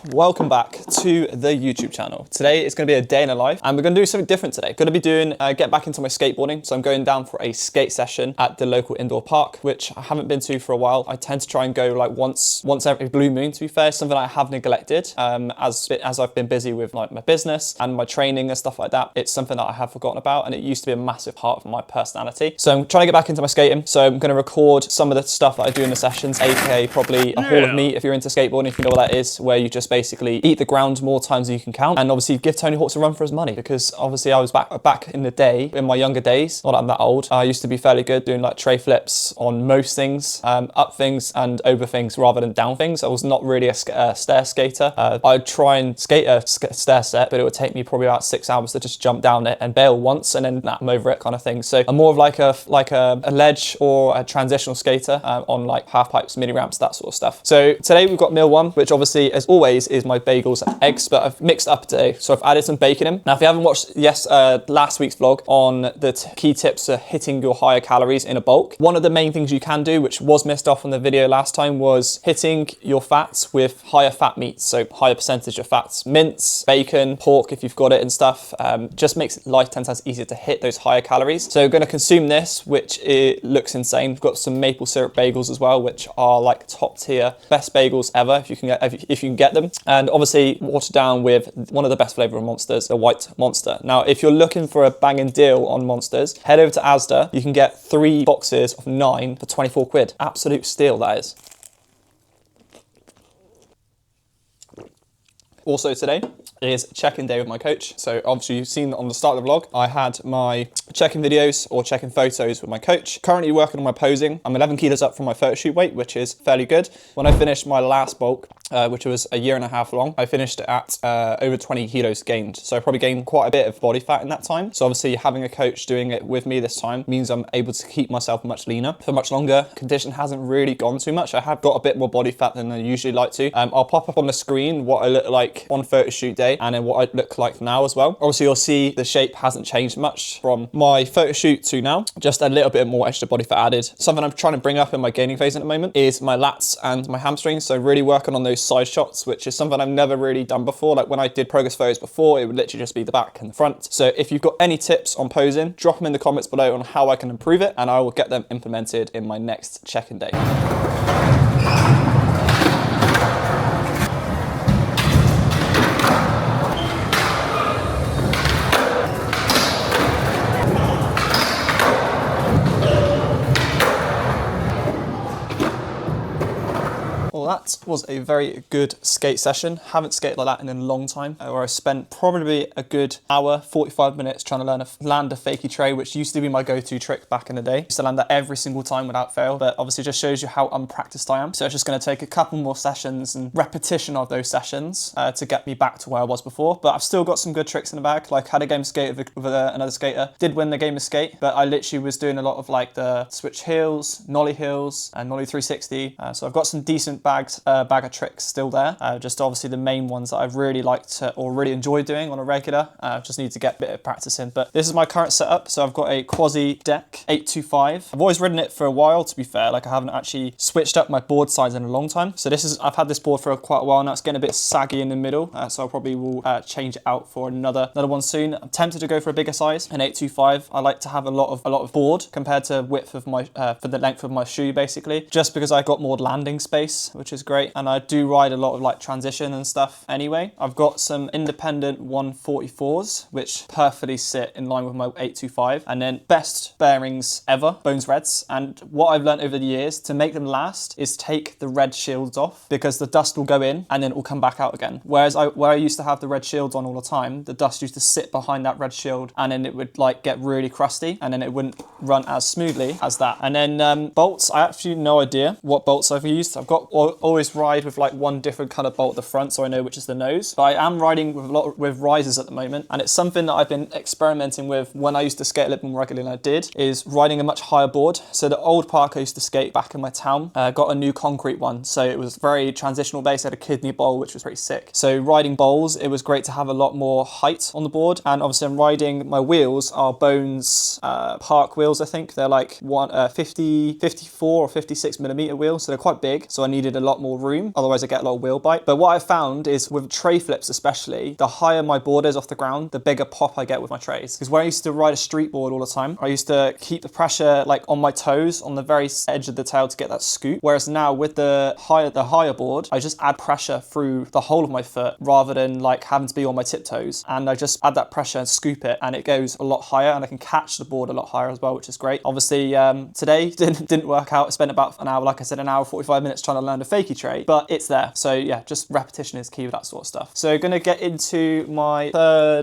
welcome back to the YouTube channel. Today it's going to be a day in a life and we're going to do something different today. Going to be doing, get back into my skateboarding. So I'm going down for a skate session at the local indoor park, which I haven't been to for a while. I tend to try and go like once every blue moon, to be fair. Something I have neglected as I've been busy with like my business and my training and stuff like that. It's something that I have forgotten about and it used to be a massive part of my personality. So I'm trying to get back into my skating. So I'm going to record some of the stuff that I do in the sessions, aka probably a haul of meat if you're into skateboarding, if you know what that is, where you just basically eat the ground more times than you can count, and obviously give Tony Hawk's a run for his money, because obviously I was back in the day, in my younger days, not that I'm that old, I used to be fairly good doing like tray flips on most things, up things and over things rather than down things. I was not really a stair skater. I'd try and skate a stair set, but it would take me probably about 6 hours to just jump down it and bail once and then I'm over it kind of thing. So I'm more of like a ledge or a transitional skater on like half pipes, mini ramps, that sort of stuff. So today we've got meal one, which obviously as always is my bagels and eggs, but I've mixed up today. So I've added some bacon in. Now, if you haven't watched last week's vlog on the key tips for hitting your higher calories in a bulk, one of the main things you can do, which was missed off on the video last time, was hitting your fats with higher fat meats. So higher percentage of fats, mince, bacon, pork, if you've got it and stuff, just makes life 10 times easier to hit those higher calories. So we're going to consume this, which it looks insane. We've got some maple syrup bagels as well, which are like top tier, best bagels ever if you can get them. And obviously watered down with one of the best flavour of Monsters, the white Monster. Now, if you're looking for a banging deal on Monsters, head over to Asda. You can get 3 boxes of 9 for 24 quid. Absolute steal, that is. Also today is check-in day with my coach. So obviously you've seen on the start of the vlog, I had my check-in videos or check-in photos with my coach. Currently working on my posing. I'm 11 kilos up from my photo shoot weight, which is fairly good. When I finished my last bulk, which was a year and a half long, I finished at over 20 kilos gained. So I probably gained quite a bit of body fat in that time. So obviously having a coach doing it with me this time means I'm able to keep myself much leaner for much longer. Condition hasn't really gone too much. I have got a bit more body fat than I usually like to. I'll pop up on the screen what I look like on photo shoot day and then what I look like now as well. Obviously you'll see the shape hasn't changed much from my photo shoot to now, just a little bit more extra body fat added. Something I'm trying to bring up in my gaining phase at the moment is my lats and my hamstrings. So really working on those side shots, which is something I've never really done before. Like when I did progress photos before, it would literally just be the back and the front. So if you've got any tips on posing, drop them in the comments below on how I can improve it and I will get them implemented in my next check-in day. Well, that was a very good skate session. Haven't skated like that in a long time, where I spent probably a good hour, 45 minutes trying to land a fakie tray, which used to be my go-to trick back in the day. I used to land that every single time without fail, but obviously just shows you how unpracticed I am. So it's just going to take a couple more sessions and repetition of those sessions to get me back to where I was before. But I've still got some good tricks in the bag. Like had a game of skate with another skater. Did win the game of skate, but I literally was doing a lot of like the switch heels, nollie heels, and nollie 360. So I've got some decent bag of tricks still there. Just obviously the main ones that I've really liked or really enjoyed doing on a regular. Just need to get a bit of practice in. But this is my current setup. So I've got a quasi deck 825. I've always ridden it for a while, to be fair. Like I haven't actually switched up my board size in a long time. So I've had this board for quite a while now. It's getting a bit saggy in the middle. So I probably will change it out for another one soon. I'm tempted to go for a bigger size, an 825. I like to have a lot of board compared to width of my for the length of my shoe, basically, just because I got more landing space, which is great. And I do ride a lot of like transition and stuff anyway. I've got some independent 144s, which perfectly sit in line with my 825. And then best bearings ever, Bones Reds. And what I've learned over the years to make them last is take the red shields off, because the dust will go in and then it will come back out again. Whereas where I used to have the red shields on all the time, the dust used to sit behind that red shield and then it would like get really crusty and then it wouldn't run as smoothly as that. And then bolts, I actually no idea what bolts I've used. I've got always ride with like one different kind of bolt at the front, so I know which is the nose. But I am riding with risers at the moment, and it's something that I've been experimenting with when I used to skate a little more regularly than I did, is riding a much higher board. So the old park I used to skate back in my town got a new concrete one, so it was very transitional based. I had a kidney bowl, which was pretty sick. So riding bowls, it was great to have a lot more height on the board. And obviously I'm riding, my wheels are Bones park wheels, I think. They're like 54 or 56 millimeter wheels, so they're quite big. So I needed a lot more room. Otherwise I get a lot of wheel bite. But what I found is with tray flips especially, the higher my board is off the ground, the bigger pop I get with my trays. Because when I used to ride a street board all the time, I used to keep the pressure like on my toes on the very edge of the tail to get that scoop. Whereas now with the higher board, I just add pressure through the whole of my foot rather than like having to be on my tiptoes. And I just add that pressure and scoop it, and it goes a lot higher, and I can catch the board a lot higher as well, which is great. Obviously today didn't work out. I spent about an hour, like I said, an hour 45 minutes trying to learn the fakie tray, but it's there. So yeah, just repetition is key with that sort of stuff. So gonna get into my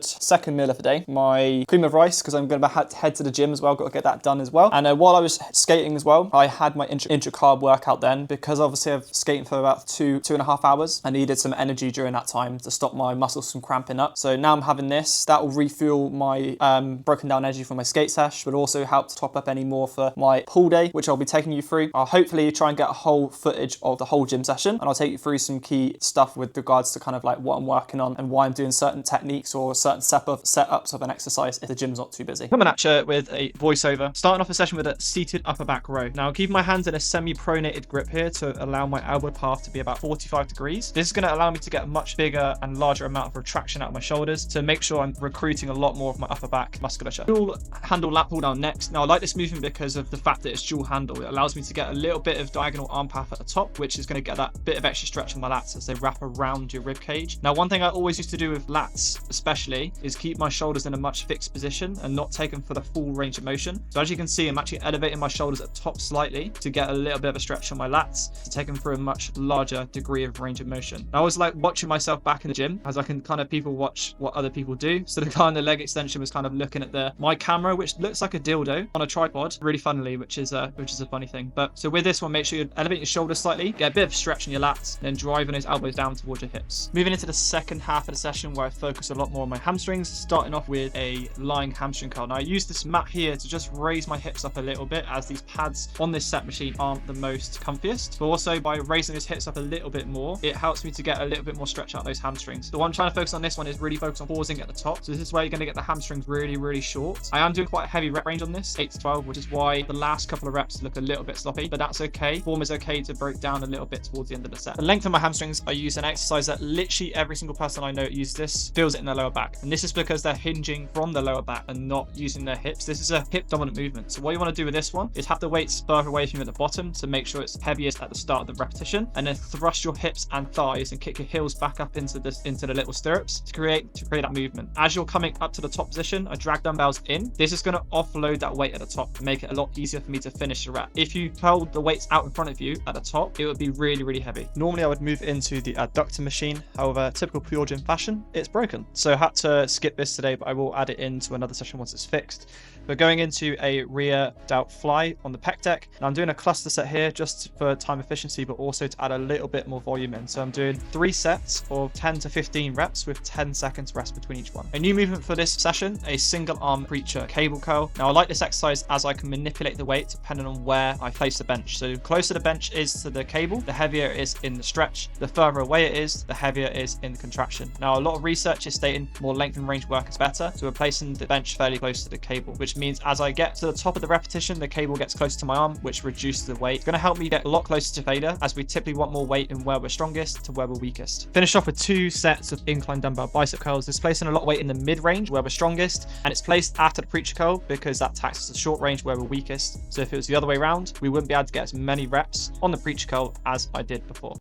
second meal of the day, my cream of rice, because I'm gonna head to the gym as well. Got to get that done as well. And while I was skating as well, I had my intra-carb workout then, because obviously I've skating for about two and a half hours. I needed some energy during that time to stop my muscles from cramping up. So now I'm having this. That will refuel my broken down energy from my skate sesh, but also help to top up any more for my pool day, which I'll be taking you through. I'll hopefully try and get a whole footage of the whole gym session, and I'll take you through some key stuff with regards to kind of like what I'm working on and why I'm doing certain techniques or certain setups of an exercise if the gym's not too busy. Coming at you with a voiceover, starting off the session with a seated upper back row. Now keep my hands in a semi-pronated grip here to allow my elbow path to be about 45 degrees. This is going to allow me to get a much bigger and larger amount of retraction out of my shoulders to make sure I'm recruiting a lot more of my upper back musculature. Dual handle lat pull down next. Now I like this movement because of the fact that it's dual handle. It allows me to get a little bit of diagonal arm path at the top, which is going to get that bit of extra stretch on my lats as they wrap around your rib cage. Now one thing I always used to do with lats especially is keep my shoulders in a much fixed position and not take them for the full range of motion. So as you can see, I'm actually elevating my shoulders at the top slightly to get a little bit of a stretch on my lats to take them through a much larger degree of range of motion. I always like watching myself back in the gym as I can kind of people watch what other people do. So the guy on the leg extension was kind of looking at my camera, which looks like a dildo on a tripod, really funnily, which is a funny thing. But so with this one, make sure you elevate your shoulders slightly, get a bit of stretch in your lats, then driving those elbows down towards your hips. Moving into the second half of the session where I focus a lot more on my hamstrings, starting off with a lying hamstring curl. Now I use this mat here to just raise my hips up a little bit, as these pads on this set machine aren't the most comfiest, but also by raising those hips up a little bit more, it helps me to get a little bit more stretch out of those hamstrings. The one I'm trying to focus on this one is really focus on pausing at the top. So this is where you're going to get the hamstrings really short. I am doing quite a heavy rep range on this, 8 to 12, which is why the last couple of reps look a little bit sloppy, but that's okay. Form is okay to break down a little bit towards the end of the set. The length of my hamstrings, I use an exercise that literally every single person I know uses this, feels it in their lower back. And this is because they're hinging from the lower back and not using their hips. This is a hip dominant movement. So what you want to do with this one is have the weights further away from you at the bottom to make sure it's heaviest at the start of the repetition, and then thrust your hips and thighs and kick your heels back up into the little stirrups to create that movement. As you're coming up to the top position, I drag dumbbells in. This is going to offload that weight at the top and make it a lot easier for me to finish the rep. If you held the weights out in front of you at the top, it would be really heavy. Normally I would move into the adductor machine. However, typical pure gym fashion, it's broken. So I had to skip this today, but I will add it into another session once it's fixed. We're going into a rear delt fly on the pec deck. Now I'm doing a cluster set here just for time efficiency, but also to add a little bit more volume in. So I'm doing 3 sets of 10 to 15 reps with 10 seconds rest between each one. A new movement for this session, a single arm preacher cable curl. Now I like this exercise as I can manipulate the weight depending on where I place the bench. So the closer the bench is to the cable, the heavier it is in the stretch. The further away it is, the heavier it is in the contraction. Now a lot of research is stating more length and range work is better, so we're placing the bench fairly close to the cable, which means as I get to the top of the repetition, the cable gets closer to my arm, which reduces the weight. It's going to help me get a lot closer to failure, as we typically want more weight in where we're strongest to where we're weakest. Finish off with 2 sets of incline dumbbell bicep curls. It's placing a lot of weight in the mid-range where we're strongest, and it's placed after the preacher curl because that taxes the short range where we're weakest. So if it was the other way around, we wouldn't be able to get as many reps on the preacher curl as I did before.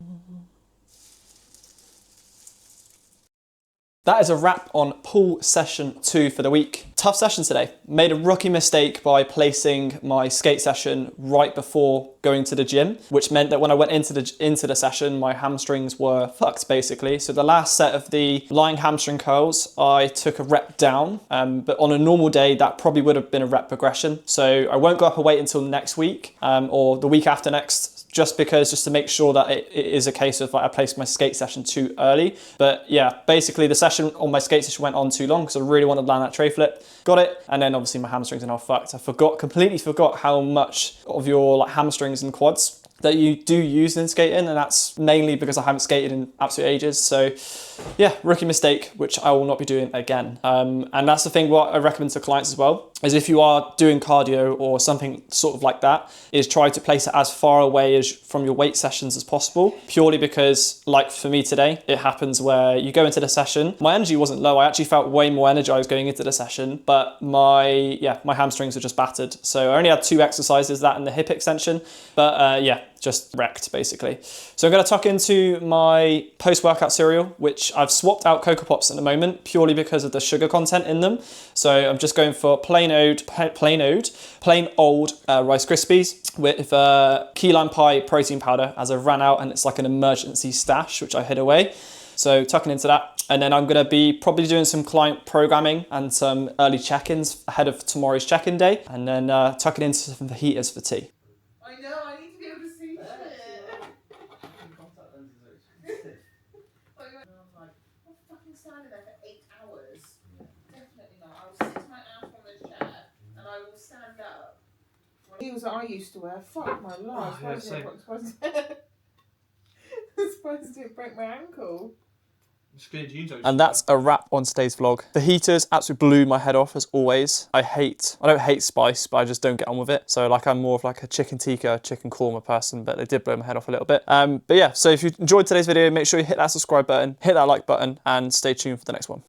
That is a wrap on pull session 2 for the week. Tough session today. Made a rookie mistake by placing my skate session right before going to the gym, which meant that when I went into the session, my hamstrings were fucked basically. So the last set of the lying hamstring curls, I took a rep down, but on a normal day, that probably would have been a rep progression. So I won't go up a weight until next week or the week after next, just to make sure that it is a case of like I placed my skate session too early. But yeah, basically the session on my skate session went on too long because I really wanted to land that tray flip. Got it, and then obviously my hamstrings are now fucked. I completely forgot how much of your like hamstrings and quads that you do use in skating, and that's mainly because I haven't skated in absolute ages. So yeah, rookie mistake, which I will not be doing again. And that's the thing, what I recommend to clients as well, is if you are doing cardio or something sort of like that, is try to place it as far away as from your weight sessions as possible, purely because, like for me today, it happens where you go into the session, my energy wasn't low, I actually felt way more energized going into the session, but my hamstrings were just battered. So I only had 2 exercises, that and the hip extension, but just wrecked basically. So I'm going to tuck into my post-workout cereal, which I've swapped out Cocoa Pops at the moment purely because of the sugar content in them. So I'm just going for plain old Rice Krispies with key lime pie protein powder, as I've ran out and it's like an emergency stash, which I hid away. So tucking into that. And then I'm going to be probably doing some client programming and some early check-ins ahead of tomorrow's check-in day. And then tucking into some fajitas for tea. I know, I need to be able to see shit. I'm like, I'm fucking standing there for 8 hours. Definitely not. I will sit my ass on this chair and I will stand up. Heels that I used to wear, fuck my life. Supposed to break my ankle. And that's a wrap on today's vlog. The heaters absolutely blew my head off as always. I don't hate spice, but I just don't get on with it. So like I'm more of like a chicken tikka, chicken korma person, but they did blow my head off a little bit. But yeah, so if you enjoyed today's video, make sure you hit that subscribe button, hit that like button, and stay tuned for the next one.